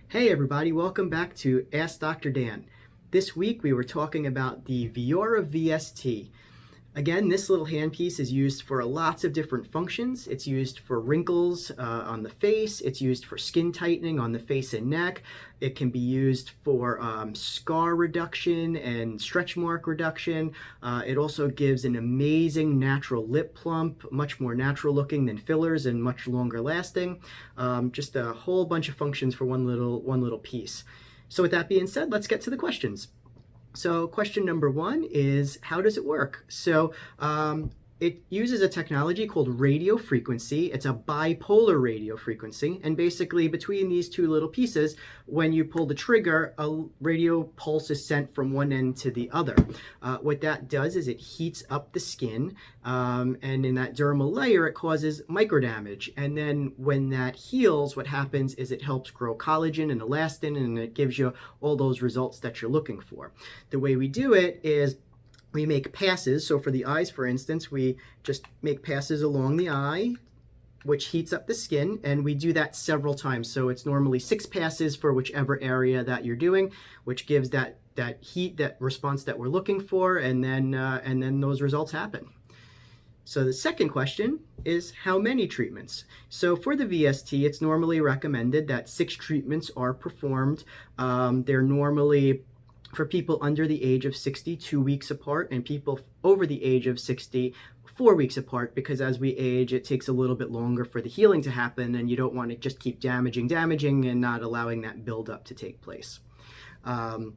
Hey everybody, welcome back to Ask Dr. Dan. This week we were talking about the Viora VST. Again, this little handpiece is used for lots of different functions. It's used for wrinkles on the face. It's used for skin tightening on the face and neck. It can be used for scar reduction and stretch mark reduction. It also gives an amazing natural lip plump, much more natural looking than fillers and much longer lasting. Just a whole bunch of functions for one little piece. So with that being said, let's get to the questions. So question number one is, how does it work? So it uses a technology called radio frequency. It's a bipolar radio frequency. And basically between these two little pieces, when you pull the trigger, a radio pulse is sent from one end to the other. What that does is it heats up the skin. And in that dermal layer, it causes micro damage. And then when that heals, what happens is it helps grow collagen and elastin, and it gives you all those results that you're looking for. The way we do it is we make passes. So for the eyes, for instance, we just make passes along the eye, which heats up the skin, and we do that several times. So it's normally 6 passes for whichever area that you're doing, which gives that heat, that response that we're looking for, and then those results happen. So the second question is, how many treatments? So for the VST, it's normally recommended that 6 treatments are performed. They're normally for people under the age of 60, 2 weeks apart, and people over the age of 60, 4 weeks apart, because as we age, it takes a little bit longer for the healing to happen, and you don't want to just keep damaging and not allowing that buildup to take place. The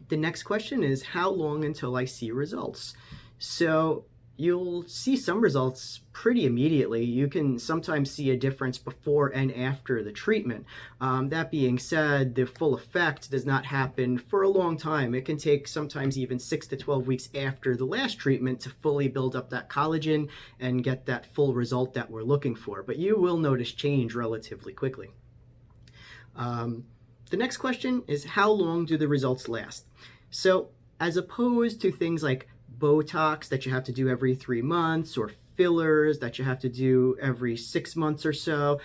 next question is, how long until I see results? So you'll see some results pretty immediately. You can sometimes see a difference before and after the treatment. That being said, the full effect does not happen for a long time. It can take sometimes even 6 to 12 weeks after the last treatment to fully build up that collagen and get that full result that we're looking for. But you will notice change relatively quickly. The next question is, how long do the results last? So as opposed to things like Botox that you have to do every 3 months, or fillers that you have to do every 6 months or so,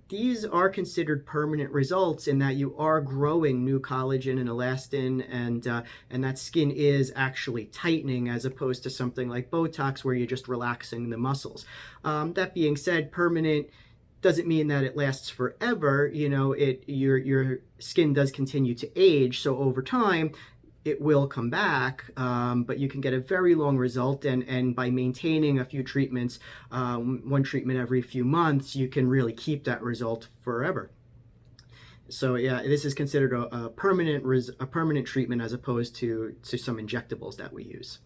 these are considered permanent results in that you are growing new collagen and elastin, and that skin is actually tightening, as opposed to something like Botox where you're just relaxing the muscles. That being said, permanent doesn't mean that it lasts forever. You know, your skin does continue to age, so over time it will come back, but you can get a very long result, and by maintaining a few treatments, one treatment every few months, you can really keep that result forever. So yeah, this is considered a permanent treatment, as opposed to some injectables that we use.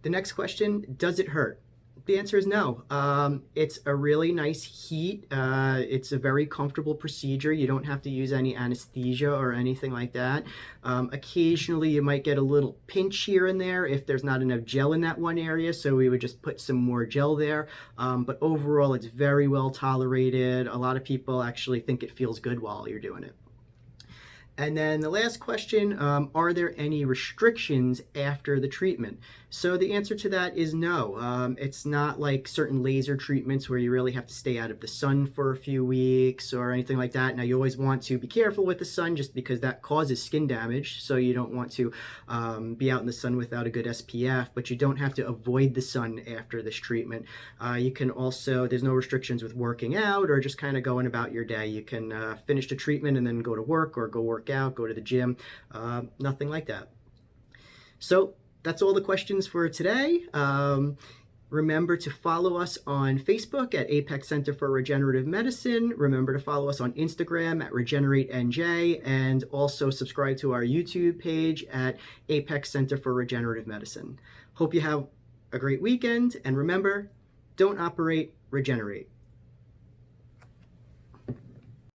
The next question, does it hurt? The answer is no. It's a really nice heat. It's a very comfortable procedure. You don't have to use any anesthesia or anything like that. Occasionally you might get a little pinch here and there if there's not enough gel in that one area, so we would just put some more gel there. But overall, it's very well tolerated. A lot of people actually think it feels good while you're doing it. And then the last question, are there any restrictions after the treatment? So the answer to that is no. It's not like certain laser treatments where you really have to stay out of the sun for a few weeks or anything like that. Now, you always want to be careful with the sun, just because that causes skin damage. So you don't want to be out in the sun without a good SPF, but you don't have to avoid the sun after this treatment. You can also, there's no restrictions with working out or just kind of going about your day. You can finish the treatment and then go to work, or go work out, go to the gym, nothing like that. So that's all the questions for today. Remember to follow us on Facebook at Apex Center for Regenerative Medicine. Remember to follow us on Instagram at RegenerateNJ, and also subscribe to our YouTube page at Apex Center for Regenerative Medicine. Hope you have a great weekend, and remember, don't operate, regenerate.